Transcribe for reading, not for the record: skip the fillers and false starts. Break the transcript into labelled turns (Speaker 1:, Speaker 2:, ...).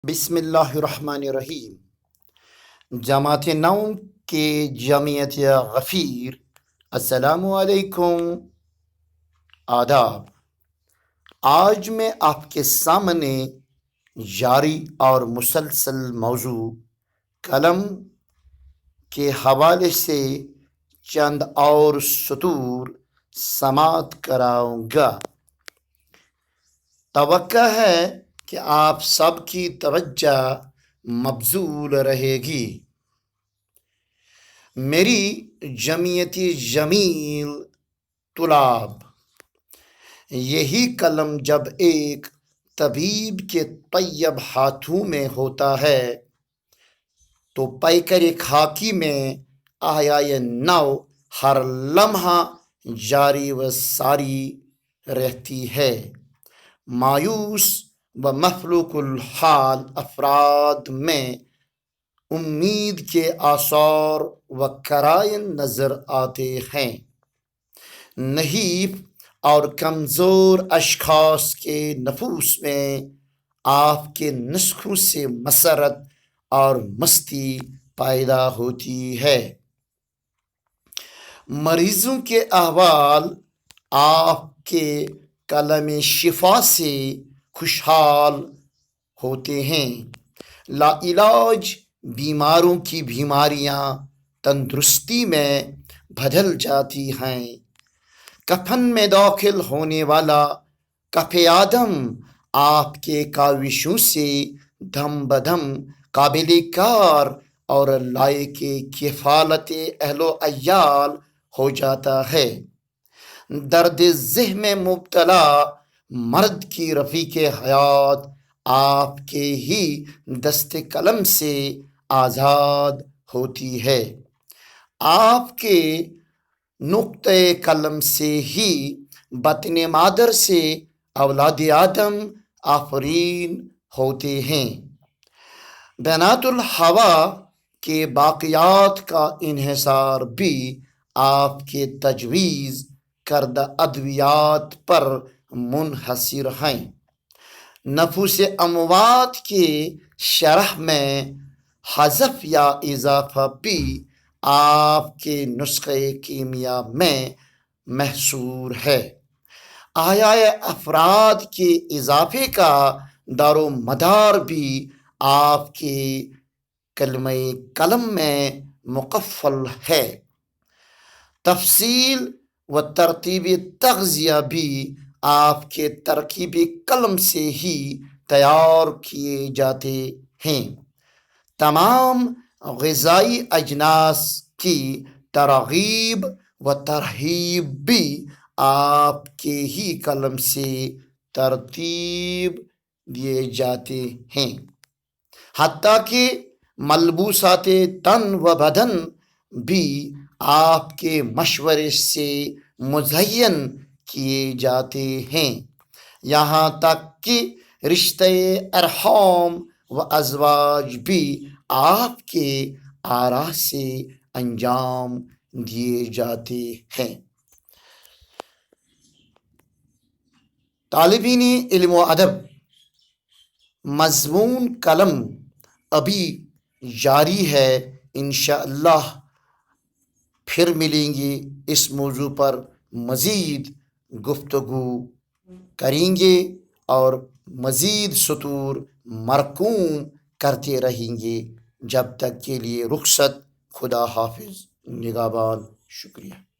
Speaker 1: بسم اللہ الرحمن الرحیم۔ جماعت نوم کے جمعیت غفیر، السلام علیکم، آداب۔ آج میں آپ کے سامنے جاری اور مسلسل موضوع قلم کے حوالے سے چند اور سطور سماعت کراؤں گا۔ توقع ہے کہ آپ سب کی توجہ مبذول رہے گی۔ میری جمعیت جمیل طلاب، یہی قلم جب ایک طبیب کے طیب ہاتھوں میں ہوتا ہے تو پیکر خاکی میں احیائے نو ہر لمحہ جاری و ساری رہتی ہے۔ مایوس و مفلوق الحال افراد میں امید کے آثار و قرائن نظر آتے ہیں۔ نحیف اور کمزور اشخاص کے نفوس میں آپ کے نسخوں سے مسرت اور مستی پیدا ہوتی ہے۔ مریضوں کے احوال آپ کے قلم شفا سے خوشحال ہوتے ہیں۔ لا علاج بیماروں کی بیماریاں تندرستی میں بدل جاتی ہیں۔ کفن میں داخل ہونے والا کف آدم آپ کے کاوشوں سے دم بدم قابل کار اور لائق کفالت اہل و عیال ہو جاتا ہے۔ درد ذہ میں مبتلا مرد کی رفیق حیات آپ کے ہی دست قلم سے آزاد ہوتی ہے۔ آپ کے نقطۂ قلم سے ہی بطن مادر سے اولاد آدم آفرین ہوتے ہیں۔ بنات الہوا کے باقیات کا انحصار بھی آپ کے تجویز کردہ ادویات پر منحصر ہیں۔ نفوس اموات کے شرح میں حذف یا اضافہ بھی آپ کے نسخہ کیمیا میں محصور ہے۔ احیائے افراد کے اضافے کا دار و مدار بھی آپ کے کلمہ قلم میں مقفل ہے۔ تفصیل و ترتیب تغذیہ بھی آپ کے ترکیب قلم سے ہی تیار کیے جاتے ہیں۔ تمام غذائی اجناس کی ترغیب و ترہیب بھی آپ کے ہی قلم سے ترتیب دیے جاتے ہیں۔ حتیٰ کہ ملبوسات تن و بدن بھی آپ کے مشورے سے مزین کیے جاتے ہیں۔ یہاں تک کہ رشتہ ارحام و ازواج بھی آپ کے آراء سے انجام دیے جاتے ہیں۔ طالبین علم و ادب، مضمون قلم ابھی جاری ہے۔ انشاءاللہ پھر ملیں گے، اس موضوع پر مزید گفتگو کریں گے اور مزید سطور مرقوم کرتے رہیں گے۔ جب تک کے لیے رخصت، خدا حافظ، نگہبان، شکریہ۔